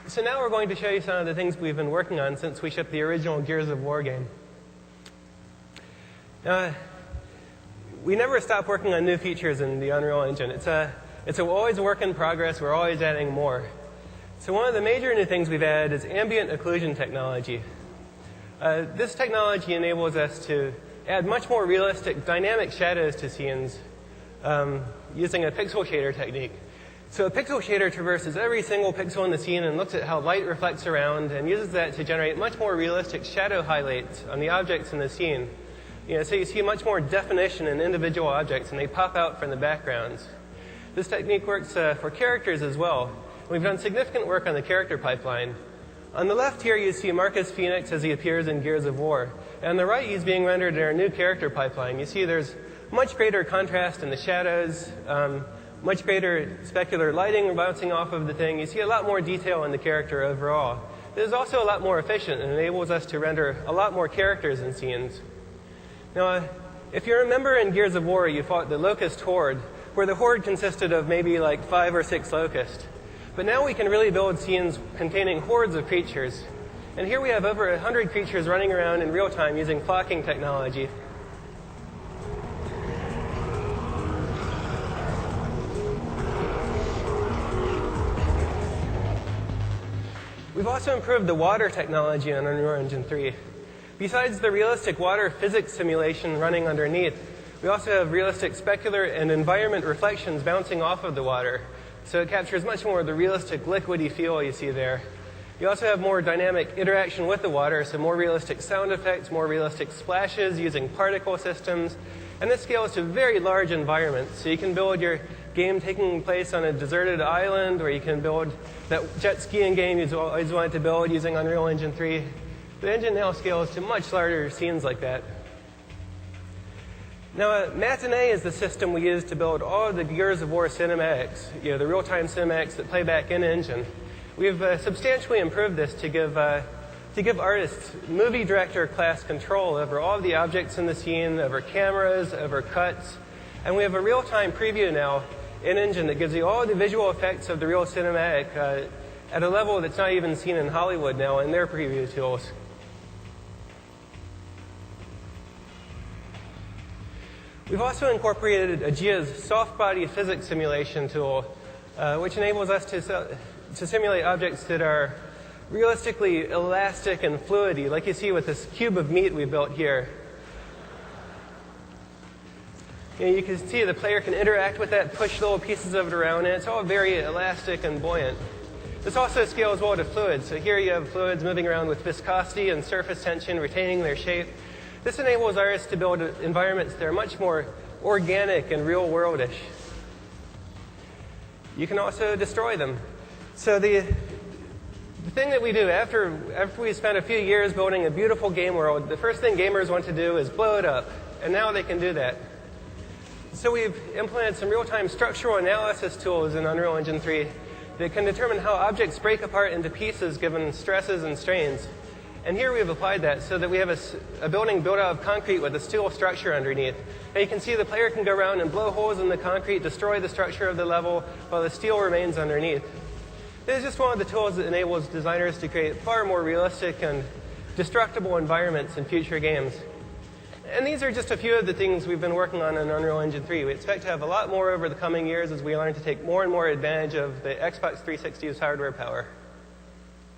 So now we're going to show you some of the things we've been working on since we shipped the original Gears of War game. We never stop working on new features in the Unreal Engine. It's always a work in progress. We're always adding more. So one of the major new things we've added is ambient occlusion technology. This technology enables us to add much more realistic dynamic shadows to scenes using a pixel shader technique. So a pixel shader traverses every single pixel in the scene and looks at how light reflects around and uses that to generate much more realistic shadow highlights on the objects in the scene. So you see much more definition in individual objects, and they pop out from the backgrounds. This technique works for characters as well. We've done significant work on the character pipeline. On the left here, you see Marcus Phoenix as he appears in Gears of War. And on the right, he's being rendered in our new character pipeline. You see there's much greater contrast in the shadows, much greater specular lighting bouncing off of the thing. You see a lot more detail in the character overall. This is also a lot more efficient and enables us to render a lot more characters in scenes. Now, if you remember in Gears of War, you fought the Locust Horde, where the Horde consisted of maybe like 5 or 6 locusts. But now we can really build scenes containing hordes of creatures. And here we have over 100 creatures running around in real time using flocking technology. We've also improved the water technology on Unreal Engine 3. Besides the realistic water physics simulation running underneath, we also have realistic specular and environment reflections bouncing off of the water. So it captures much more of the realistic liquidy feel you see there. You also have more dynamic interaction with the water, so more realistic sound effects, more realistic splashes using particle systems. And this scales to very large environments. So you can build your game taking place on a deserted island, or you can build that jet skiing game you've always wanted to build using Unreal Engine 3. The engine now scales to much larger scenes like that. Now, Matinee is the system we use to build all of the Gears of War cinematics, the real-time cinematics that play back in engine. We've substantially improved this to give artists movie director class control over all of the objects in the scene, over cameras, over cuts. And we have a real-time preview now in engine that gives you all the visual effects of the real cinematic at a level that's not even seen in Hollywood now in their preview tools. We've also incorporated Aegea's soft body physics simulation tool, which enables us to simulate objects that are realistically elastic and fluidy, like you see with this cube of meat we built here. You can see the player can interact with that, push little pieces of it around, and it's all very elastic and buoyant. This also scales well to fluids. So here you have fluids moving around with viscosity and surface tension, retaining their shape. This enables artists to build environments that are much more organic and real-worldish. You can also destroy them. So the thing that we do after we spend a few years building a beautiful game world, the first thing gamers want to do is blow it up. And now they can do that. So we've implemented some real-time structural analysis tools in Unreal Engine 3 that can determine how objects break apart into pieces given stresses and strains. And here we've applied that so that we have a building built out of concrete with a steel structure underneath. And you can see the player can go around and blow holes in the concrete, destroy the structure of the level, while the steel remains underneath. This is just one of the tools that enables designers to create far more realistic and destructible environments in future games. And these are just a few of the things we've been working on in Unreal Engine 3. We expect to have a lot more over the coming years as we learn to take more and more advantage of the Xbox 360's hardware power.